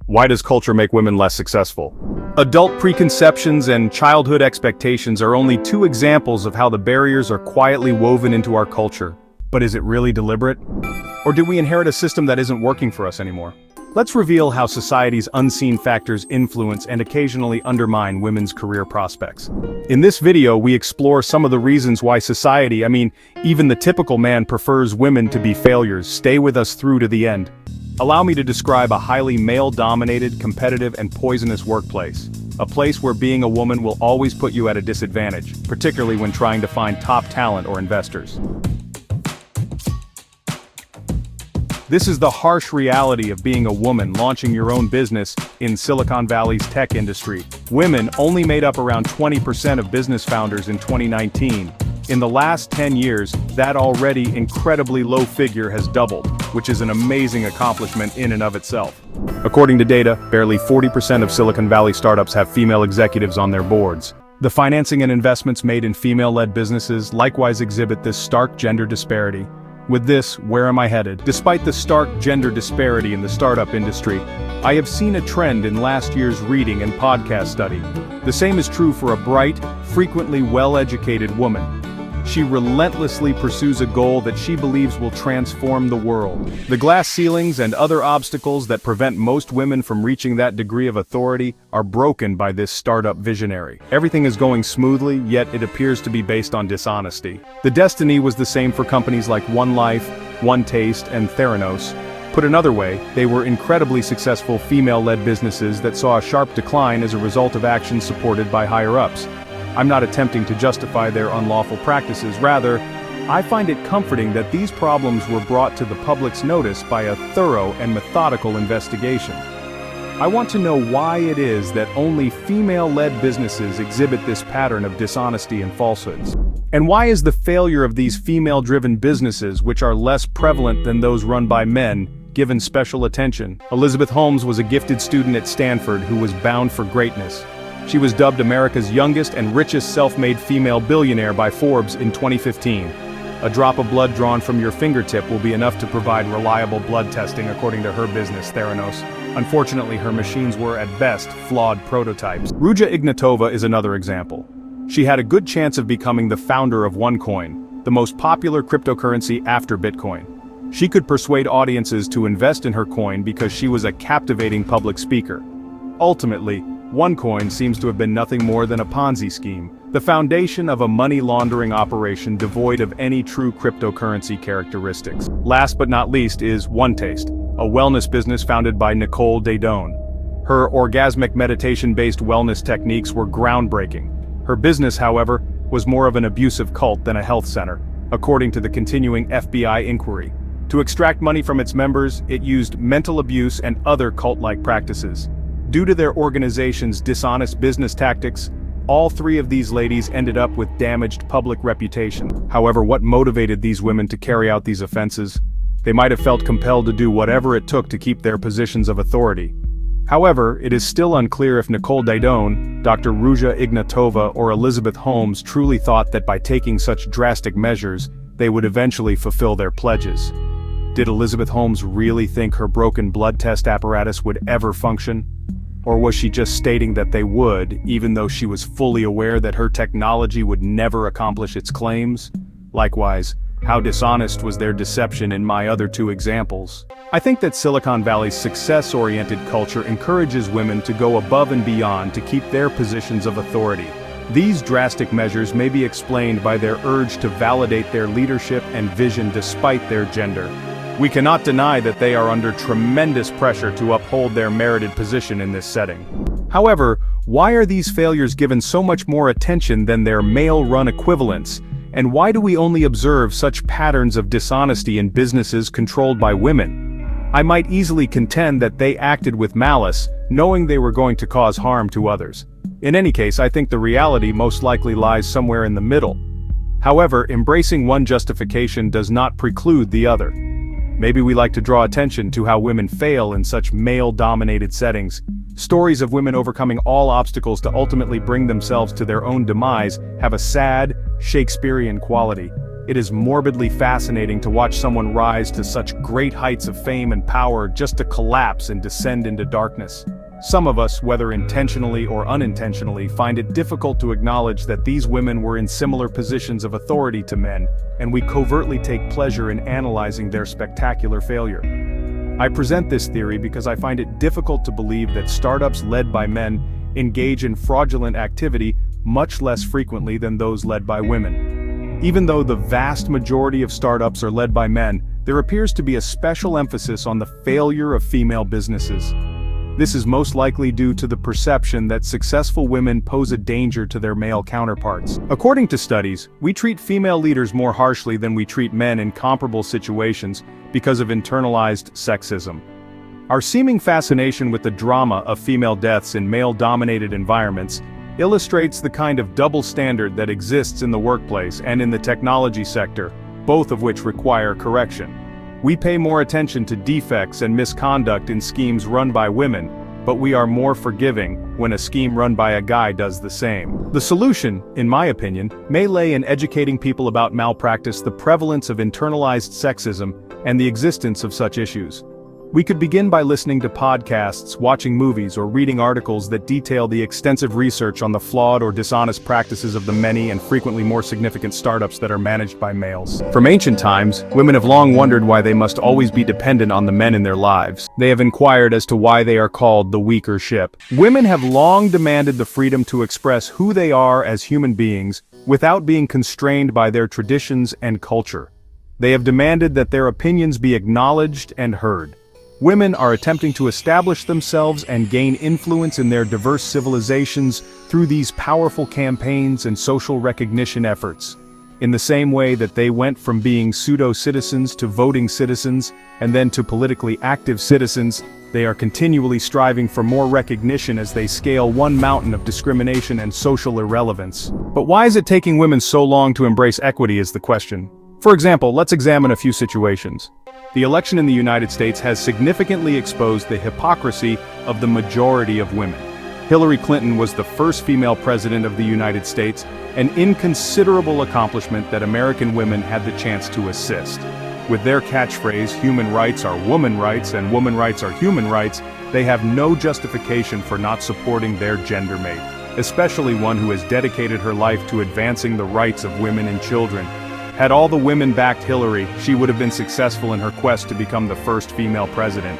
Why does culture make women less successful? Adult preconceptions and childhood expectations are only two examples of how the barriers are quietly woven into our culture. But is it really deliberate? Or did we inherit a system that isn't working for us anymore? Let's reveal how society's unseen factors influence and occasionally undermine women's career prospects. In this video, we explore some of the reasons why society, even the typical man, prefers women to be failures. Stay with us through to the end. Allow me to describe a highly male-dominated, competitive, and poisonous workplace. A place where being a woman will always put you at a disadvantage, particularly when trying to find top talent or investors. This is the harsh reality of being a woman launching your own business in Silicon Valley's tech industry. Women only made up around 20% of business founders in 2019. In the last 10 years, that already incredibly low figure has doubled, which is an amazing accomplishment in and of itself. According to data, barely 40% of Silicon Valley startups have female executives on their boards. The financing and investments made in female-led businesses likewise exhibit this stark gender disparity. With this, where am I headed? Despite the stark gender disparity in the startup industry, I have seen a trend in last year's reading and podcast study. The same is true for a bright, frequently well-educated woman. She relentlessly pursues a goal that she believes will transform the world. The glass ceilings and other obstacles that prevent most women from reaching that degree of authority are broken by this startup visionary. Everything is going smoothly, yet it appears to be based on dishonesty. The destiny was the same for companies like One Life, One Taste, and Theranos. Put another way, they were incredibly successful female-led businesses that saw a sharp decline as a result of actions supported by higher-ups. I'm not attempting to justify their unlawful practices, rather, I find it comforting that these problems were brought to the public's notice by a thorough and methodical investigation. I want to know why it is that only female-led businesses exhibit this pattern of dishonesty and falsehoods. And why is the failure of these female-driven businesses, which are less prevalent than those run by men, given special attention? Elizabeth Holmes was a gifted student at Stanford who was bound for greatness. She was dubbed America's youngest and richest self-made female billionaire by Forbes in 2015. A drop of blood drawn from your fingertip will be enough to provide reliable blood testing, according to her business, Theranos. Unfortunately, her machines were, at best, flawed prototypes. Ruja Ignatova is another example. She had a good chance of becoming the founder of OneCoin, the most popular cryptocurrency after Bitcoin. She could persuade audiences to invest in her coin because she was a captivating public speaker. Ultimately, OneCoin seems to have been nothing more than a Ponzi scheme, the foundation of a money laundering operation devoid of any true cryptocurrency characteristics. Last but not least is One Taste, a wellness business founded by Nicole Daedone. Her orgasmic meditation-based wellness techniques were groundbreaking. Her business, however, was more of an abusive cult than a health center, according to the continuing FBI inquiry. To extract money from its members, it used mental abuse and other cult-like practices. Due to their organization's dishonest business tactics, all three of these ladies ended up with damaged public reputation. However, what motivated these women to carry out these offenses? They might have felt compelled to do whatever it took to keep their positions of authority. However, it is still unclear if Nicole Daedone, Dr. Ruja Ignatova, or Elizabeth Holmes truly thought that by taking such drastic measures, they would eventually fulfill their pledges. Did Elizabeth Holmes really think her broken blood test apparatus would ever function? Or was she just stating that they would, even though she was fully aware that her technology would never accomplish its claims? Likewise, how dishonest was their deception in my other two examples? I think that Silicon Valley's success-oriented culture encourages women to go above and beyond to keep their positions of authority. These drastic measures may be explained by their urge to validate their leadership and vision despite their gender. We cannot deny that they are under tremendous pressure to uphold their merited position in this setting. However, why are these failures given so much more attention than their male-run equivalents? And why do we only observe such patterns of dishonesty in businesses controlled by women? I might easily contend that they acted with malice, knowing they were going to cause harm to others. In any case, I think the reality most likely lies somewhere in the middle. However, embracing one justification does not preclude the other. Maybe we like to draw attention to how women fail in such male-dominated settings. Stories of women overcoming all obstacles to ultimately bring themselves to their own demise have a sad, Shakespearean quality. It is morbidly fascinating to watch someone rise to such great heights of fame and power just to collapse and descend into darkness. Some of us, whether intentionally or unintentionally, find it difficult to acknowledge that these women were in similar positions of authority to men, and we covertly take pleasure in analyzing their spectacular failure. I present this theory because I find it difficult to believe that startups led by men engage in fraudulent activity much less frequently than those led by women. Even though the vast majority of startups are led by men, there appears to be a special emphasis on the failure of female businesses. This is most likely due to the perception that successful women pose a danger to their male counterparts. According to studies, we treat female leaders more harshly than we treat men in comparable situations because of internalized sexism. Our seeming fascination with the drama of female deaths in male-dominated environments illustrates the kind of double standard that exists in the workplace and in the technology sector, both of which require correction. We pay more attention to defects and misconduct in schemes run by women, but we are more forgiving when a scheme run by a guy does the same. The solution, in my opinion, may lay in educating people about malpractice, the prevalence of internalized sexism, and the existence of such issues. We could begin by listening to podcasts, watching movies, or reading articles that detail the extensive research on the flawed or dishonest practices of the many and frequently more significant startups that are managed by males. From ancient times, women have long wondered why they must always be dependent on the men in their lives. They have inquired as to why they are called the weaker ship. Women have long demanded the freedom to express who they are as human beings without being constrained by their traditions and culture. They have demanded that their opinions be acknowledged and heard. Women are attempting to establish themselves and gain influence in their diverse civilizations through these powerful campaigns and social recognition efforts. In the same way that they went from being pseudo-citizens to voting citizens, and then to politically active citizens, they are continually striving for more recognition as they scale one mountain of discrimination and social irrelevance. But why is it taking women so long to embrace equity is the question. For example, let's examine a few situations. The election in the United States has significantly exposed the hypocrisy of the majority of women. Hillary Clinton was the first female president of the United States, an inconsiderable accomplishment that American women had the chance to assist. With their catchphrase, "Human rights are woman rights and woman rights are human rights," they have no justification for not supporting their gender mate, especially one who has dedicated her life to advancing the rights of women and children. Had all the women backed Hillary, she would have been successful in her quest to become the first female president.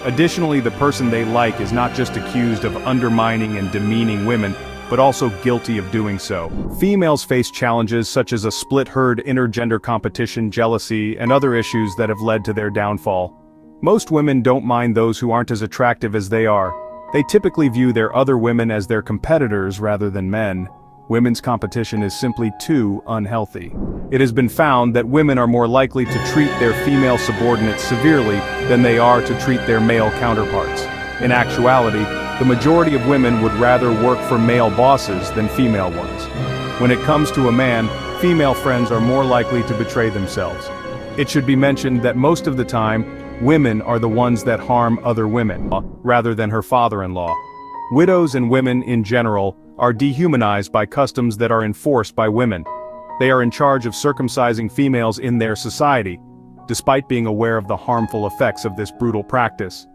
Additionally, the person they like is not just accused of undermining and demeaning women, but also guilty of doing so. Females face challenges such as a split herd, intergender competition, jealousy, and other issues that have led to their downfall. Most women don't mind those who aren't as attractive as they are. They typically view their other women as their competitors rather than men. Women's competition is simply too unhealthy. It has been found that women are more likely to treat their female subordinates severely than they are to treat their male counterparts. In actuality, the majority of women would rather work for male bosses than female ones. When it comes to a man, female friends are more likely to betray themselves. It should be mentioned that most of the time, women are the ones that harm other women, rather than her father-in-law. Widows and women in general are dehumanized by customs that are enforced by women. They are in charge of circumcising females in their society, despite being aware of the harmful effects of this brutal practice.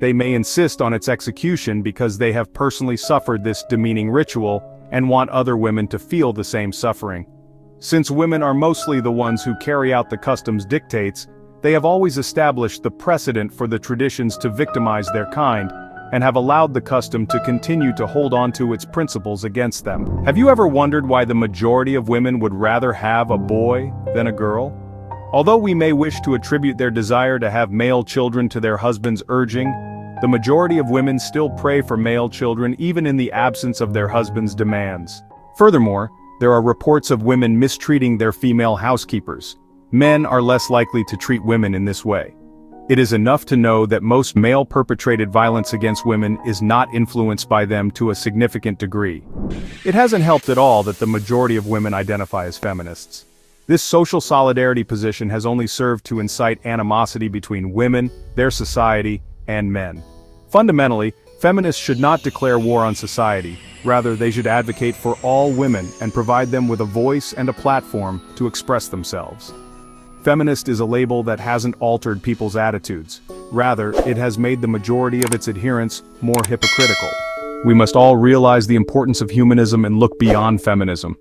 They may insist on its execution because they have personally suffered this demeaning ritual and want other women to feel the same suffering. Since women are mostly the ones who carry out the custom's dictates, they have always established the precedent for the traditions to victimize their kind, and have allowed the custom to continue to hold on to its principles against them. Have you ever wondered why the majority of women would rather have a boy than a girl? Although we may wish to attribute their desire to have male children to their husband's urging, the majority of women still pray for male children even in the absence of their husband's demands. Furthermore, there are reports of women mistreating their female housekeepers. Men are less likely to treat women in this way. It is enough to know that most male-perpetrated violence against women is not influenced by them to a significant degree. It hasn't helped at all that the majority of women identify as feminists. This social solidarity position has only served to incite animosity between women, their society, and men. Fundamentally, feminists should not declare war on society. Rather, they should advocate for all women and provide them with a voice and a platform to express themselves. Feminist is a label that hasn't altered people's attitudes. Rather, it has made the majority of its adherents more hypocritical. We must all realize the importance of humanism and look beyond feminism.